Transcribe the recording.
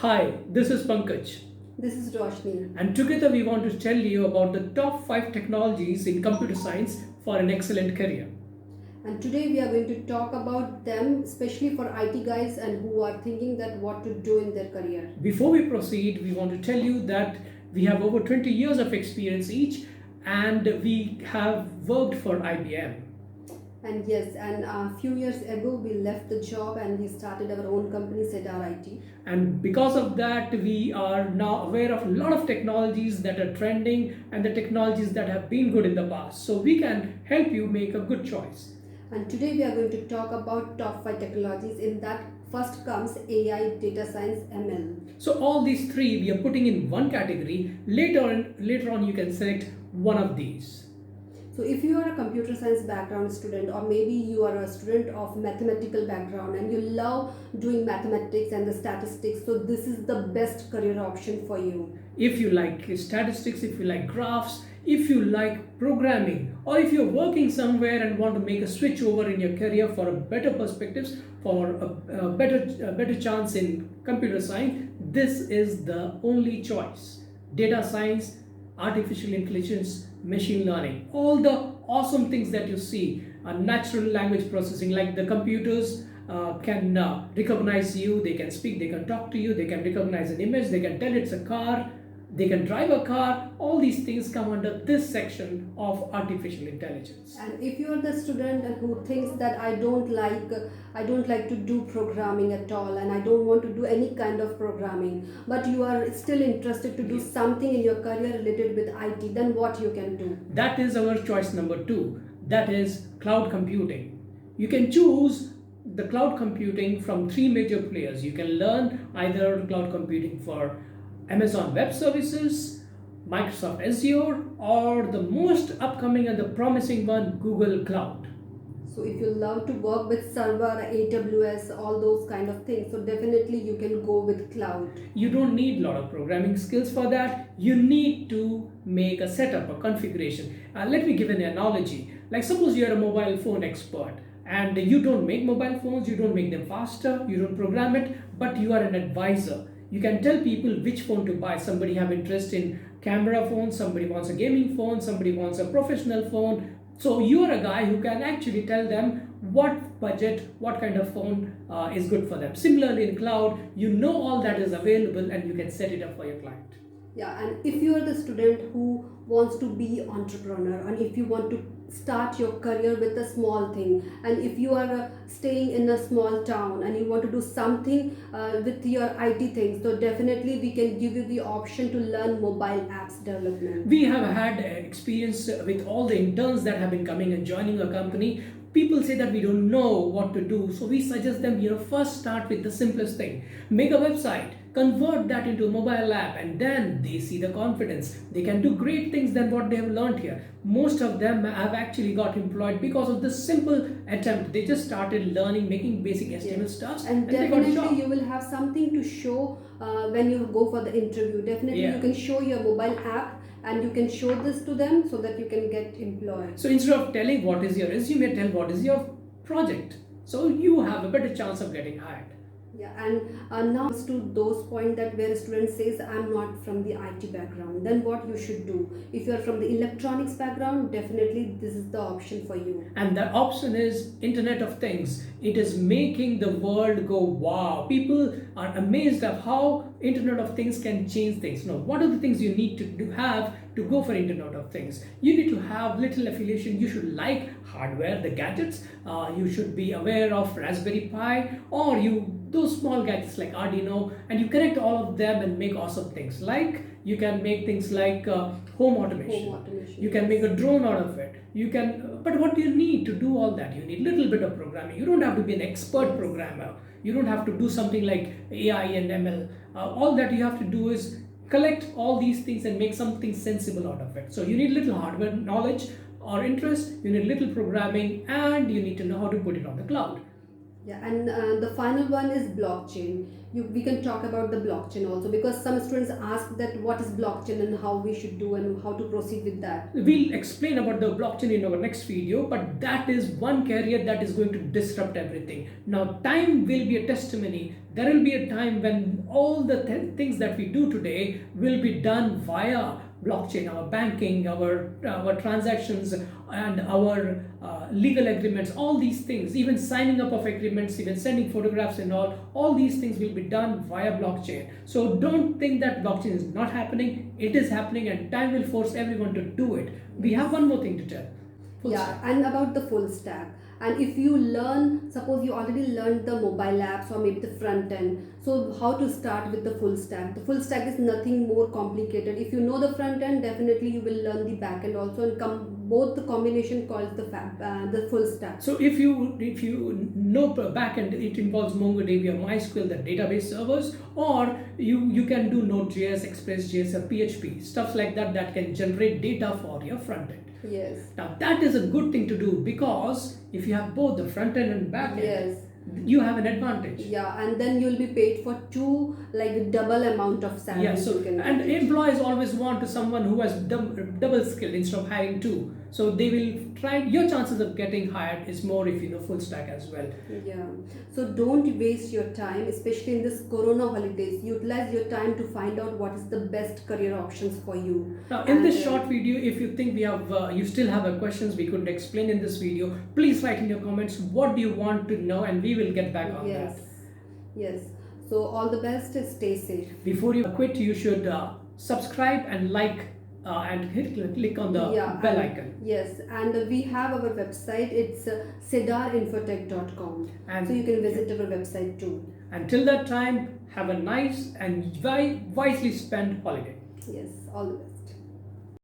Hi, this is Pankaj, This is Roshni. and together we want to tell you about the top 5 technologies in computer science for an excellent career. And today we are going to talk about them, especially for IT guys and who are thinking that what to do in their career. Before we proceed, we want to tell you that we have over 20 years of experience each, and we have worked for IBM. And yes, and a few years ago we left the job and we started our own company, Cedar IT. And because of that, we are now aware of a lot of technologies that are trending and the technologies that have been good in the past. So we can help you make a good choice. And today we are going to talk about top 5 technologies. In that, first comes AI, data science, ML. So all these three we are putting in one category. Later on you can select one of these. So if you are a computer science background student, or maybe you are a student of mathematical background and you love doing mathematics and the statistics, so this is the best career option for you. If you like statistics, if you like graphs, if you like programming, or if you're working somewhere and want to make a switch over in your career for a better perspectives, for a better chance in computer science, this is the only choice. Data science, artificial intelligence, machine learning, all the awesome things that you see, natural language processing, like the computers can recognize you, they can speak, they can talk to you, they can recognize an image, they can tell it's a car, they can drive a car. All these things come under this section of artificial intelligence. And if you are the student who thinks that I don't like to do programming at all, and I don't want to do any kind of programming, but you are still interested to do something in your career related with IT, then what you can do? That is our choice number 2. That is cloud computing. You can choose the cloud computing from 3 major players. You can learn either cloud computing for Amazon Web Services, Microsoft Azure, or the most upcoming and the promising one, Google Cloud. So if you love to work with server, AWS, all those kind of things, so definitely you can go with cloud. You don't need a lot of programming skills for that. You need to make a setup, a configuration. Let me give an analogy. Like suppose you're a mobile phone expert and you don't make mobile phones, you don't make them faster, you don't program it, but you are an advisor. You can tell people which phone to buy. Somebody have interest in camera phone, somebody wants a gaming phone, somebody wants a professional phone. So you are a guy who can actually tell them what budget, what kind of phone is good for them. Similarly in cloud, you know all that is available and you can set it up for your client. Yeah, and if you are the student who wants to be entrepreneur, and if you want to start your career with a small thing, and if you are staying in a small town and you want to do something with your IT things, so definitely we can give you the option to learn mobile apps development. We have had experience with all the interns that have been coming and joining our company. People say that we don't know what to do, so we suggest them, first start with the simplest thing. Make a website, convert that into a mobile app, and then they see the confidence. They can do great things than what they have learned here. Most of them have actually got employed because of this simple attempt. They just started learning, making basic HTML stuff, And they got a job. definitely you will have something to show when you go for the interview. Definitely Yeah. you can show your mobile app and you can show this to them so that you can get employed. So instead of telling what is your resume, tell what is your project. So you have a better chance of getting hired. Yeah, and now it's to those point that where a student says I'm not from the IT background, then what you should do? If you are from the electronics background, definitely this is the option for you. And the option is Internet of Things. It is making the world go wow. People are amazed of how Internet of Things can change things. Now, what are the things you need to have to go for Internet of Things? You need to have little affiliation. You should like hardware, the gadgets. You should be aware of Raspberry Pi, or those small gadgets like Arduino, and you connect all of them and make awesome things. Like you can make things like home automation. You can make a drone out of it. You can, but what do you need to do all that? You need a little bit of programming. You don't have to be an expert programmer. You don't have to do something like AI and ML. All that you have to do is collect all these things and make something sensible out of it. So you need little hardware knowledge or interest, you need little programming, and you need to know how to put it on the cloud. Yeah, and the final one is blockchain. We can talk about the blockchain also, because some students ask that what is blockchain and how we should do and how to proceed with that. We'll explain about the blockchain in our next video, but that is one career that is going to disrupt everything. Now, time will be a testimony. There will be a time when all the things that we do today will be done via blockchain, our banking, our transactions, and our legal agreements, all these things, even signing up of agreements, even sending photographs and all these things will be done via blockchain. So don't think that blockchain is not happening. It is happening, and time will force everyone to do it. We have one more thing to tell. Full stack. And about the full stack. And if you learn, suppose you already learned the mobile apps or maybe the front end, so how to start with the full stack? The full stack is nothing more complicated. If you know the front end, definitely you will learn the back end also, and both the combination calls the full stack. So if you know backend, it involves MongoDB or MySQL, the database servers, or you can do NodeJS, ExpressJS, or PHP, stuff like that that can generate data for your front end. Yes. Now that is a good thing to do, because if you have both the front end and back end, yes, you have an advantage. Yeah, and then you'll be paid for double amount of salary. Yeah, so and employees always want someone who has double skill instead of having two. So they will try. Your chances of getting hired is more if you know full stack as well. Yeah. So don't waste your time, especially in this Corona holidays. Utilize your time to find out what is the best career options for you. Now, in this short video, if you think we have, you still have a questions we couldn't explain in this video, please write in your comments what do you want to know, and we will get back on that. Yes. So all the best. Stay safe. Before you quit, you should subscribe and like and click on the bell icon. Yes, and we have our website. It's sedarinfotech.com. And so you can visit our website too. Until that time, have a nice and wisely spent holiday. Yes, all the best.